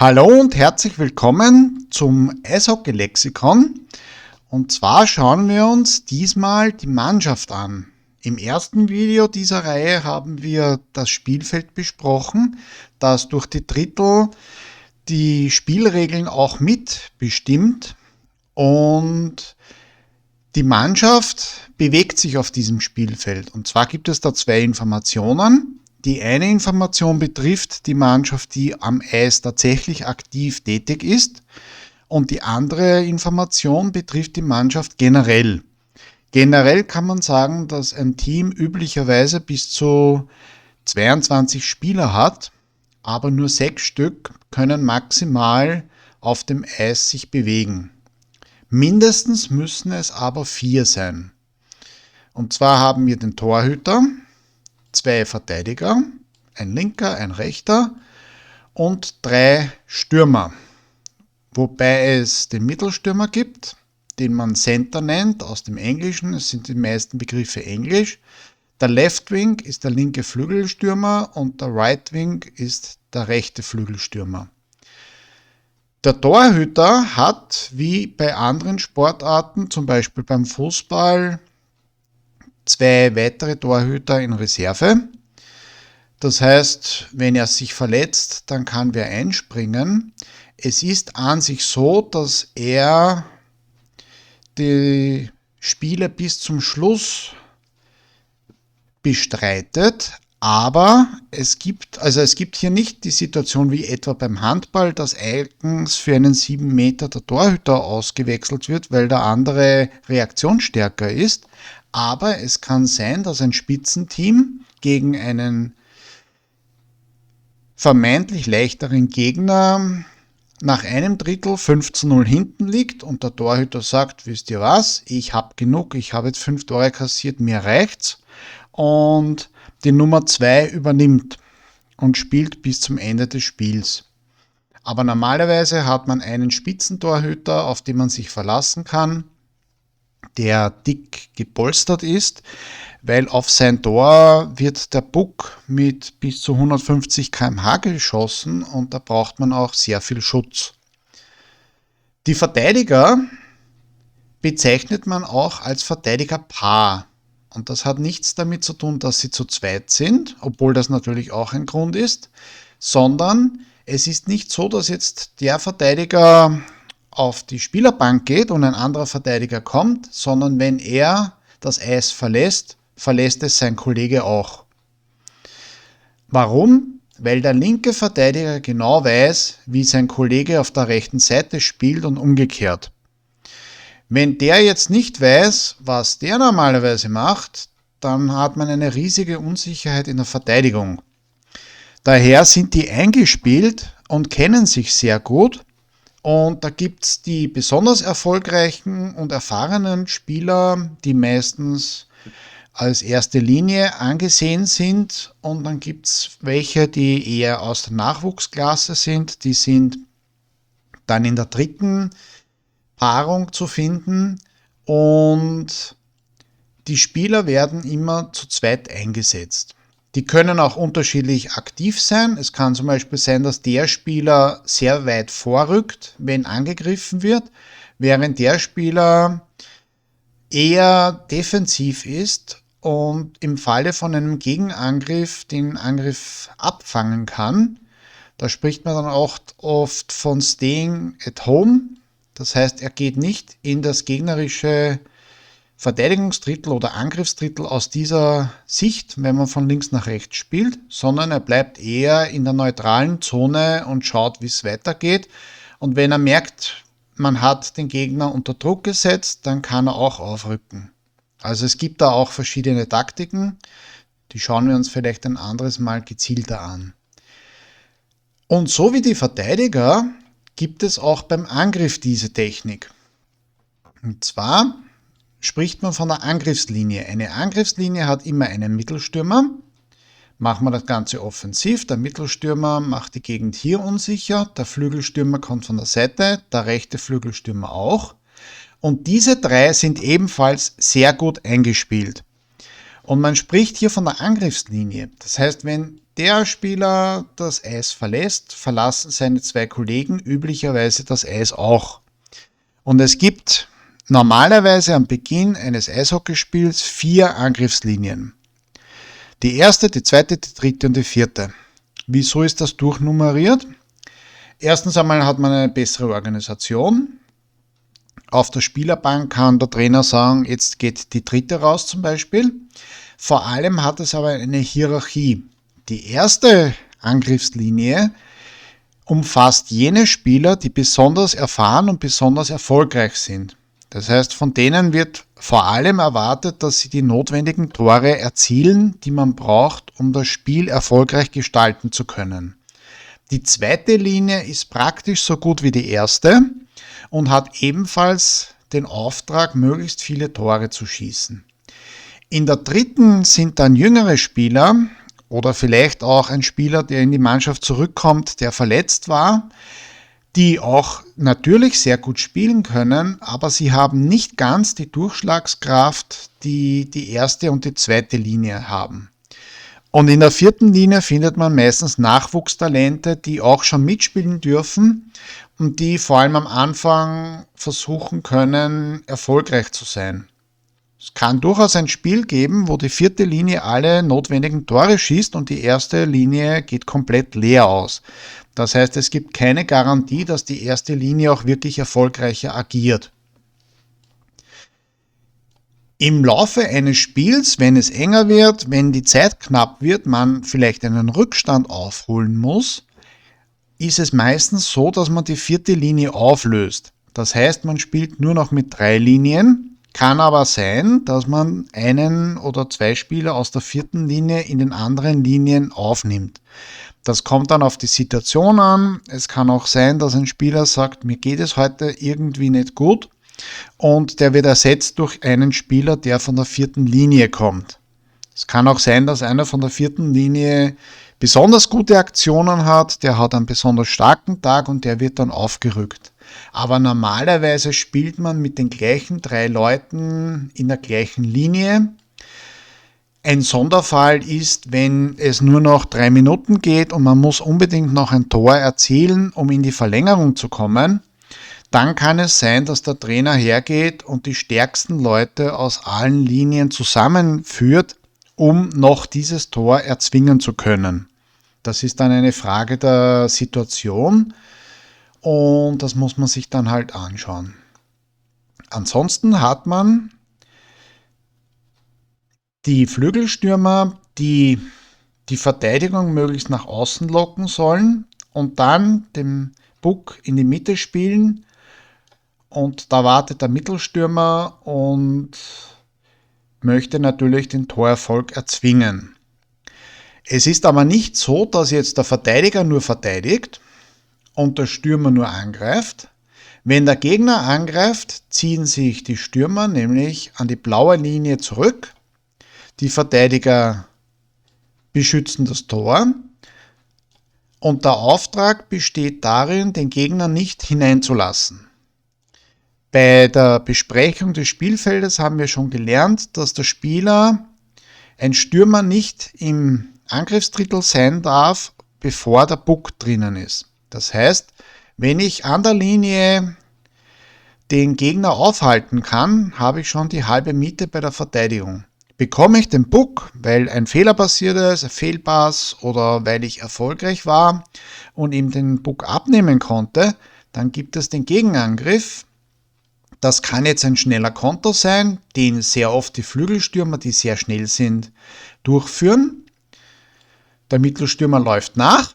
Hallo und herzlich willkommen zum Eishockey-Lexikon. Und zwar schauen wir uns diesmal die Mannschaft an. Im ersten Video dieser Reihe haben wir das Spielfeld besprochen, das durch die Drittel die Spielregeln auch mitbestimmt. Und die Mannschaft bewegt sich auf diesem Spielfeld. Und zwar gibt es da zwei Informationen. Die eine Information betrifft die Mannschaft, die am Eis tatsächlich aktiv tätig ist, und die andere Information betrifft die Mannschaft generell. Generell kann man sagen, dass ein Team üblicherweise bis zu 22 Spieler hat, aber nur 6 Stück können maximal auf dem Eis sich bewegen. Mindestens müssen es aber 4 sein. Und zwar haben wir den Torhüter, 2 Verteidiger, ein linker, ein rechter und 3 Stürmer. Wobei es den Mittelstürmer gibt, den man Center nennt, aus dem Englischen. Es sind die meisten Begriffe Englisch. Der Left Wing ist der linke Flügelstürmer und der Right Wing ist der rechte Flügelstürmer. Der Torhüter hat, wie bei anderen Sportarten, zum Beispiel beim Fußball, 2 weitere Torhüter in Reserve. Das heißt, wenn er sich verletzt, dann kann wer einspringen. Es ist an sich so, dass er die Spiele bis zum Schluss bestreitet, aber es gibt hier nicht die Situation wie etwa beim Handball, dass eigens für einen 7 Meter der Torhüter ausgewechselt wird, weil der andere reaktionsstärker ist. Aber es kann sein, dass ein Spitzenteam gegen einen vermeintlich leichteren Gegner nach einem Drittel 5:0 hinten liegt und der Torhüter sagt, wisst ihr was, ich habe genug, ich habe jetzt 5 Tore kassiert, mir reicht's. Und die Nummer 2 übernimmt und spielt bis zum Ende des Spiels. Aber normalerweise hat man einen Spitzentorhüter, auf den man sich verlassen kann, der dick gepolstert ist, weil auf sein Tor wird der Puck mit bis zu 150 km/h geschossen und da braucht man auch sehr viel Schutz. Die Verteidiger bezeichnet man auch als Verteidigerpaar. Und das hat nichts damit zu tun, dass sie zu zweit sind, obwohl das natürlich auch ein Grund ist, sondern es ist nicht so, dass jetzt der Verteidiger auf die Spielerbank geht und ein anderer Verteidiger kommt, sondern wenn er das Eis verlässt, verlässt es sein Kollege auch. Warum? Weil der linke Verteidiger genau weiß, wie sein Kollege auf der rechten Seite spielt und umgekehrt. Wenn der jetzt nicht weiß, was der normalerweise macht, dann hat man eine riesige Unsicherheit in der Verteidigung. Daher sind die eingespielt und kennen sich sehr gut. Und da gibt es die besonders erfolgreichen und erfahrenen Spieler, die meistens als erste Linie angesehen sind. Und dann gibt es welche, die eher aus der Nachwuchsklasse sind. Die sind dann in der dritten Paarung zu finden. Und die Spieler werden immer zu zweit eingesetzt. Die können auch unterschiedlich aktiv sein. Es kann zum Beispiel sein, dass der Spieler sehr weit vorrückt, wenn angegriffen wird, während der Spieler eher defensiv ist und im Falle von einem Gegenangriff den Angriff abfangen kann. Da spricht man dann auch oft von Staying at Home. Das heißt, er geht nicht in das gegnerische Verteidigungsdrittel oder Angriffsdrittel aus dieser Sicht, wenn man von links nach rechts spielt, sondern er bleibt eher in der neutralen Zone und schaut, wie es weitergeht. Und wenn er merkt, man hat den Gegner unter Druck gesetzt, dann kann er auch aufrücken. Also es gibt da auch verschiedene Taktiken, die schauen wir uns vielleicht ein anderes Mal gezielter an. Und so wie die Verteidiger gibt es auch beim Angriff diese Technik. Und zwar spricht man von der Angriffslinie. Eine Angriffslinie hat immer einen Mittelstürmer. Machen wir das Ganze offensiv. Der Mittelstürmer macht die Gegend hier unsicher. Der Flügelstürmer kommt von der Seite, der rechte Flügelstürmer auch. Und diese 3 sind ebenfalls sehr gut eingespielt. Und man spricht hier von der Angriffslinie. Das heißt, wenn der Spieler das Eis verlässt, verlassen seine zwei Kollegen üblicherweise das Eis auch. Und es gibt normalerweise am Beginn eines Eishockeyspiels 4 Angriffslinien. Die erste, die zweite, die dritte und die vierte. Wieso ist das durchnummeriert? Erstens einmal hat man eine bessere Organisation. Auf der Spielerbank kann der Trainer sagen, jetzt geht die dritte raus zum Beispiel. Vor allem hat es aber eine Hierarchie. Die erste Angriffslinie umfasst jene Spieler, die besonders erfahren und besonders erfolgreich sind. Das heißt, von denen wird vor allem erwartet, dass sie die notwendigen Tore erzielen, die man braucht, um das Spiel erfolgreich gestalten zu können. Die zweite Linie ist praktisch so gut wie die erste und hat ebenfalls den Auftrag, möglichst viele Tore zu schießen. In der dritten sind dann jüngere Spieler oder vielleicht auch ein Spieler, der in die Mannschaft zurückkommt, der verletzt war, die auch natürlich sehr gut spielen können, aber sie haben nicht ganz die Durchschlagskraft, die die erste und die zweite Linie haben. Und in der vierten Linie findet man meistens Nachwuchstalente, die auch schon mitspielen dürfen und die vor allem am Anfang versuchen können, erfolgreich zu sein. Es kann durchaus ein Spiel geben, wo die vierte Linie alle notwendigen Tore schießt und die erste Linie geht komplett leer aus. Das heißt, es gibt keine Garantie, dass die erste Linie auch wirklich erfolgreicher agiert. Im Laufe eines Spiels, wenn es enger wird, wenn die Zeit knapp wird, man vielleicht einen Rückstand aufholen muss, ist es meistens so, dass man die vierte Linie auflöst. Das heißt, man spielt nur noch mit 3 Linien, kann aber sein, dass man einen oder 2 Spieler aus der vierten Linie in den anderen Linien aufnimmt. Das kommt dann auf die Situation an. Es kann auch sein, dass ein Spieler sagt, mir geht es heute irgendwie nicht gut. Und der wird ersetzt durch einen Spieler, der von der vierten Linie kommt. Es kann auch sein, dass einer von der vierten Linie besonders gute Aktionen hat, der hat einen besonders starken Tag und der wird dann aufgerückt. Aber normalerweise spielt man mit den gleichen 3 Leuten in der gleichen Linie. Ein Sonderfall ist, wenn es nur noch 3 Minuten geht und man muss unbedingt noch ein Tor erzielen, um in die Verlängerung zu kommen. Dann kann es sein, dass der Trainer hergeht und die stärksten Leute aus allen Linien zusammenführt, um noch dieses Tor erzwingen zu können. Das ist dann eine Frage der Situation und das muss man sich dann halt anschauen. Ansonsten hat man die Flügelstürmer, die die Verteidigung möglichst nach außen locken sollen und dann den Puck in die Mitte spielen. Und da wartet der Mittelstürmer und möchte natürlich den Torerfolg erzwingen. Es ist aber nicht so, dass jetzt der Verteidiger nur verteidigt und der Stürmer nur angreift. Wenn der Gegner angreift, ziehen sich die Stürmer nämlich an die blaue Linie zurück. Die Verteidiger beschützen das Tor. Und der Auftrag besteht darin, den Gegner nicht hineinzulassen. Bei der Besprechung des Spielfeldes haben wir schon gelernt, dass der Spieler, ein Stürmer, nicht im Angriffsdrittel sein darf, bevor der Puck drinnen ist. Das heißt, wenn ich an der Linie den Gegner aufhalten kann, habe ich schon die halbe Miete bei der Verteidigung. Bekomme ich den Puck, weil ein Fehler passiert ist, ein Fehlpass oder weil ich erfolgreich war und ihm den Puck abnehmen konnte, dann gibt es den Gegenangriff. Das kann jetzt ein schneller Konter sein, den sehr oft die Flügelstürmer, die sehr schnell sind, durchführen. Der Mittelstürmer läuft nach.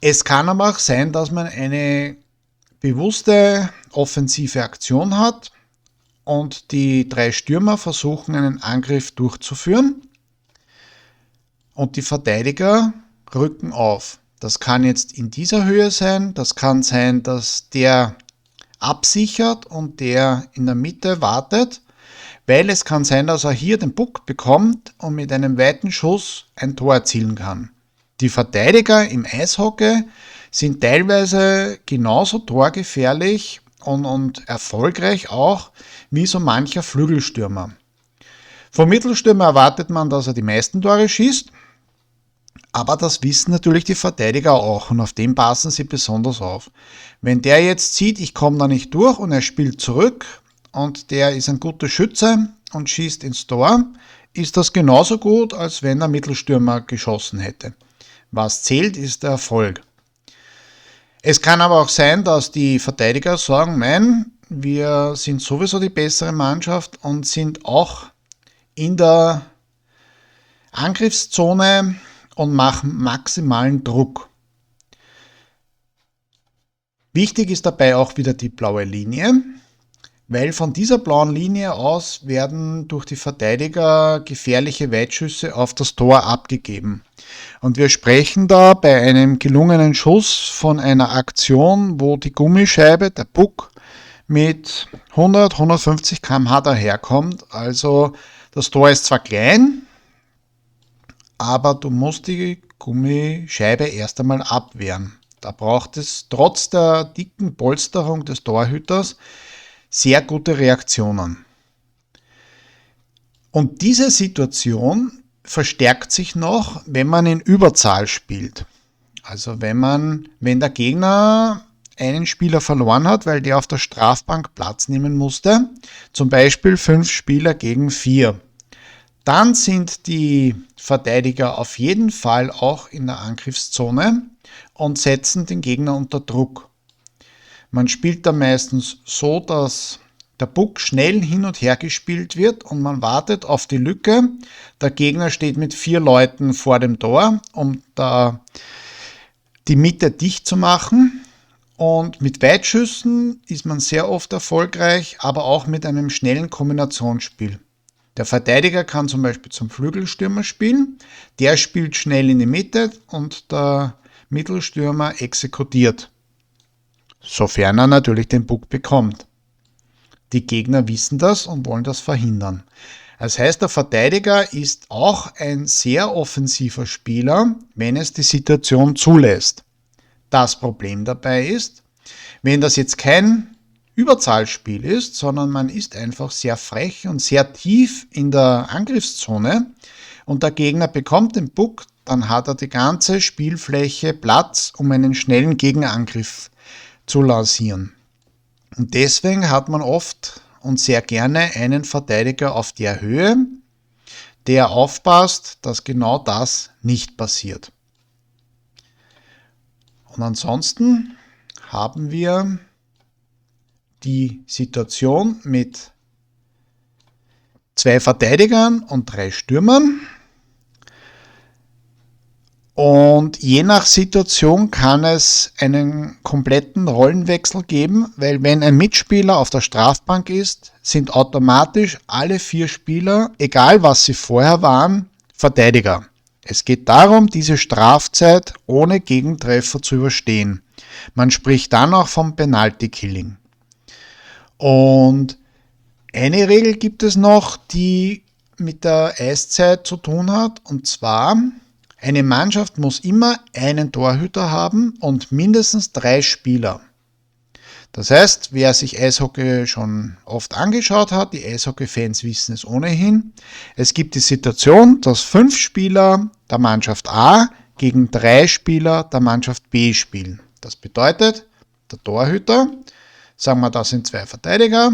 Es kann aber auch sein, dass man eine bewusste offensive Aktion hat und die 3 Stürmer versuchen, einen Angriff durchzuführen und die Verteidiger rücken auf. Das kann jetzt in dieser Höhe sein, das kann sein, dass der absichert und der in der Mitte wartet, weil es kann sein, dass er hier den Puck bekommt und mit einem weiten Schuss ein Tor erzielen kann. Die Verteidiger im Eishockey sind teilweise genauso torgefährlich und erfolgreich auch wie so mancher Flügelstürmer. Vom Mittelstürmer erwartet man, dass er die meisten Tore schießt. Aber das wissen natürlich die Verteidiger auch und auf den passen sie besonders auf. Wenn der jetzt sieht, ich komme da nicht durch und er spielt zurück und der ist ein guter Schütze und schießt ins Tor, ist das genauso gut, als wenn der Mittelstürmer geschossen hätte. Was zählt, ist der Erfolg. Es kann aber auch sein, dass die Verteidiger sagen, nein, wir sind sowieso die bessere Mannschaft und sind auch in der Angriffszone und machen maximalen Druck. Wichtig ist dabei auch wieder die blaue Linie, weil von dieser blauen Linie aus werden durch die Verteidiger gefährliche Weitschüsse auf das Tor abgegeben. Und wir sprechen da bei einem gelungenen Schuss von einer Aktion, wo die Gummischeibe, der Puck, mit 100-150 km/h daherkommt. Also das Tor ist zwar klein, aber du musst die Gummischeibe erst einmal abwehren. Da braucht es trotz der dicken Polsterung des Torhüters sehr gute Reaktionen. Und diese Situation verstärkt sich noch, wenn man in Überzahl spielt. Also wenn der Gegner einen Spieler verloren hat, weil der auf der Strafbank Platz nehmen musste, zum Beispiel 5 Spieler gegen 4, dann sind die Verteidiger auf jeden Fall auch in der Angriffszone und setzen den Gegner unter Druck. Man spielt da meistens so, dass der Puck schnell hin und her gespielt wird und man wartet auf die Lücke. Der Gegner steht mit 4 Leuten vor dem Tor, um da die Mitte dicht zu machen. Und mit Weitschüssen ist man sehr oft erfolgreich, aber auch mit einem schnellen Kombinationsspiel. Der Verteidiger kann zum Beispiel zum Flügelstürmer spielen, der spielt schnell in die Mitte und der Mittelstürmer exekutiert, sofern er natürlich den Puck bekommt. Die Gegner wissen das und wollen das verhindern. Das heißt, der Verteidiger ist auch ein sehr offensiver Spieler, wenn es die Situation zulässt. Das Problem dabei ist, wenn das jetzt kein Überzahlspiel ist, sondern man ist einfach sehr frech und sehr tief in der Angriffszone und der Gegner bekommt den Puck, dann hat er die ganze Spielfläche Platz, um einen schnellen Gegenangriff zu lancieren. Und deswegen hat man oft und sehr gerne einen Verteidiger auf der Höhe, der aufpasst, dass genau das nicht passiert. Und ansonsten haben wir die Situation mit 2 Verteidigern und 3 Stürmern. Und je nach Situation kann es einen kompletten Rollenwechsel geben, weil wenn ein Mitspieler auf der Strafbank ist, sind automatisch alle 4 Spieler, egal was sie vorher waren, Verteidiger. Es geht darum, diese Strafzeit ohne Gegentreffer zu überstehen. Man spricht dann auch vom Penalty-Killing. Und eine Regel gibt es noch, die mit der Eiszeit zu tun hat, und zwar: Eine Mannschaft muss immer einen Torhüter haben und mindestens 3 Spieler. Das heißt, wer sich Eishockey schon oft angeschaut hat, die Eishockey-Fans wissen es ohnehin, es gibt die Situation, dass 5 Spieler der Mannschaft A gegen 3 Spieler der Mannschaft B spielen. Das bedeutet, der Torhüter, sagen wir, da sind 2 Verteidiger,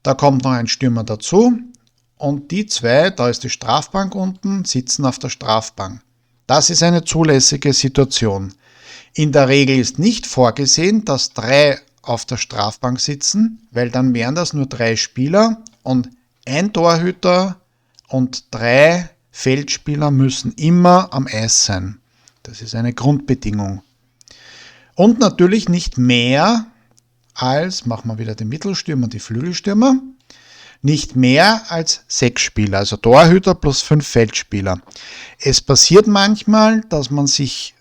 da kommt noch ein Stürmer dazu, und die 2, da ist die Strafbank unten, sitzen auf der Strafbank. Das ist eine zulässige Situation. In der Regel ist nicht vorgesehen, dass 3 auf der Strafbank sitzen, weil dann wären das nur 3 Spieler und ein Torhüter und 3 Feldspieler müssen immer am Eis sein. Das ist eine Grundbedingung. Und natürlich nicht mehr als, machen wir wieder den Mittelstürmer und die Flügelstürmer, nicht mehr als 6 Spieler, also Torhüter plus 5 Feldspieler. Es passiert manchmal, dass man sich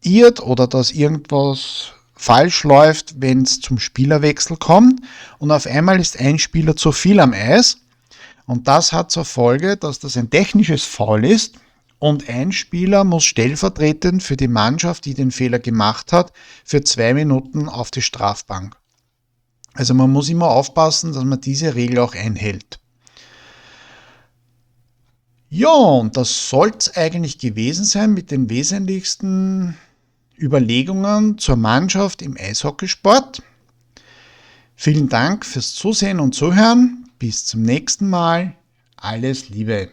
irrt oder dass irgendwas falsch läuft, wenn es zum Spielerwechsel kommt und auf einmal ist ein Spieler zu viel am Eis, und das hat zur Folge, dass das ein technisches Foul ist und ein Spieler muss stellvertretend für die Mannschaft, die den Fehler gemacht hat, für 2 Minuten auf die Strafbank. Also man muss immer aufpassen, dass man diese Regel auch einhält. Ja, und das soll es eigentlich gewesen sein mit den wesentlichsten Überlegungen zur Mannschaft im Eishockeysport. Vielen Dank fürs Zusehen und Zuhören. Bis zum nächsten Mal. Alles Liebe.